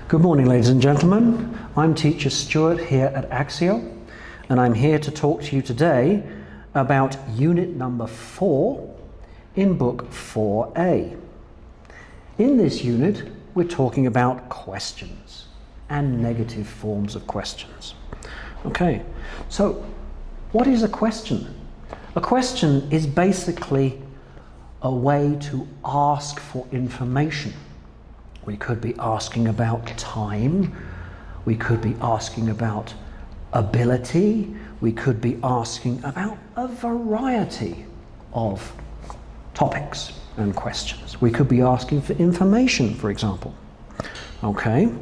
Good morning, ladies and gentlemen. I'm Teacher Stuart here at Axio, and I'm here to talk to you today about unit number 4 in book 4A. In this unit, we're talking about questions and negative forms of questions. Okay, so what is a question? A question is basically a way to ask for information. We could be asking about time, we could be asking about ability, we could be asking about a variety of topics and questions. We could be asking for information, for example. Okay,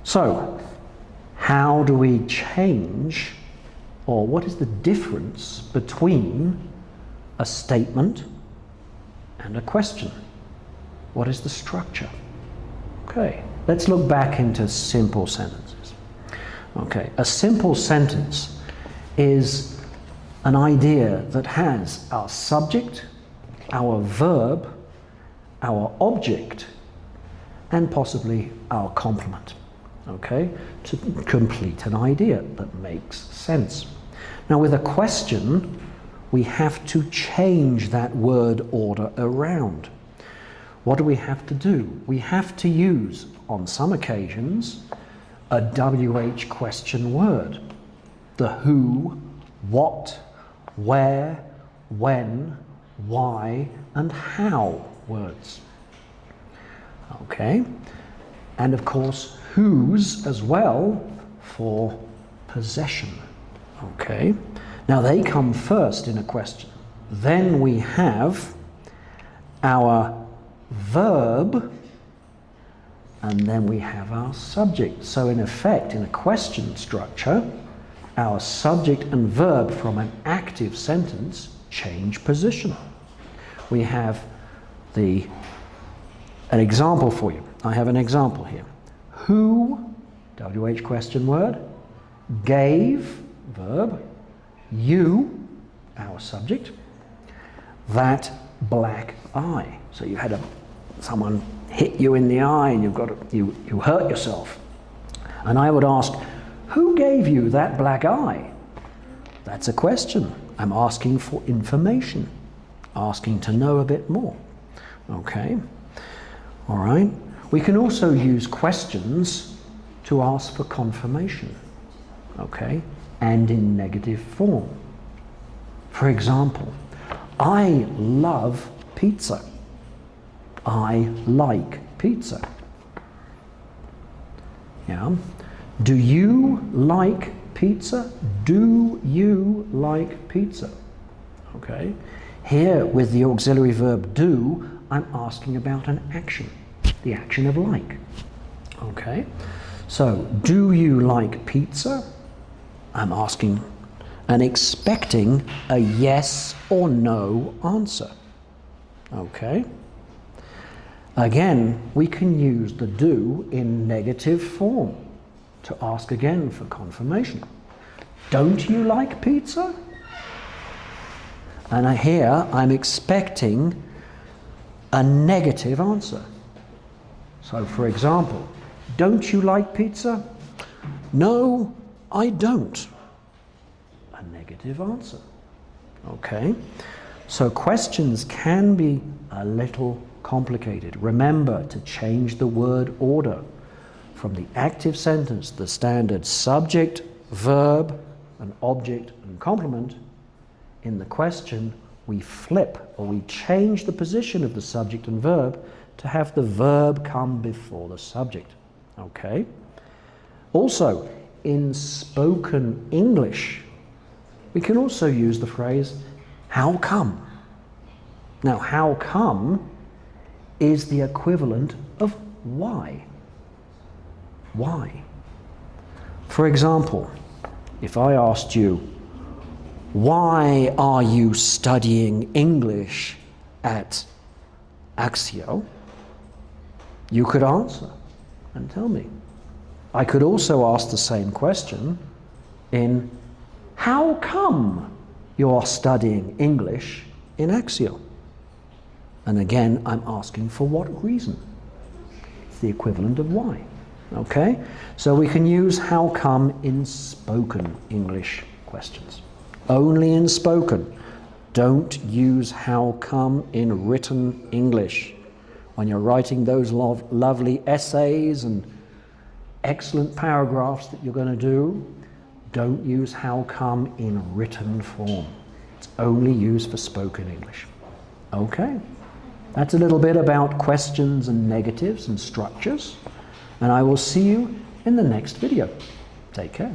so how do we change, or what is the difference between a statement and a question? What is the structure? Okay, let's look back into simple sentences. Okay, a simple sentence is an idea that has our subject, our verb, our object, and possibly our complement. Okay, to complete an idea that makes sense. Now, with a question, we have to change that word order around. What do we have to do? We have to use, on some occasions, a WH question word. The who, what, where, when, why, and how words. Okay, and of course, whose as well for possession. Okay, now they come first in a question. Then we have our verb, and then we have our subject. So in effect, in a question structure, our subject and verb from an active sentence change position. We have an example for you. I have an example here. Who, WH question word, gave, verb, you, our subject, that black eye. So you had someone hit you in the eye and you hurt yourself. And I would ask, who gave you that black eye? That's a question. I'm asking for information, asking to know a bit more. Okay, all right. We can also use questions to ask for confirmation. Okay, and in negative form. For example, I love pizza. I like pizza. Yeah. Do you like pizza? Do you like pizza? Okay. Here with the auxiliary verb do, I'm asking about an action, the action of like. Okay. So, do you like pizza? I'm asking and expecting a yes or no answer. Okay. Again, we can use the do in negative form to ask again for confirmation. Don't you like pizza? And here I'm expecting a negative answer. So for example, don't you like pizza? No, I don't. A negative answer. Okay, so questions can be a little complicated. Remember to change the word order from the active sentence, the standard subject, verb, and object and complement. In the question, we flip or we change the position of the subject and verb to have the verb come before the subject. Okay? Also, in spoken English, we can also use the phrase, how come? Now, how come is the equivalent of why. Why? For example, if I asked you, why are you studying English at Axio? You could answer and tell me. I could also ask the same question in, how come you're studying English in Axio? And again, I'm asking for what reason? It's the equivalent of why. Okay, so we can use how come in spoken English questions. Only in spoken. Don't use how come in written English. When you're writing those lovely essays and excellent paragraphs that you're going to do, don't use how come in written form. It's only used for spoken English. Okay, that's a little bit about questions and negatives and structures, and I will see you in the next video. Take care.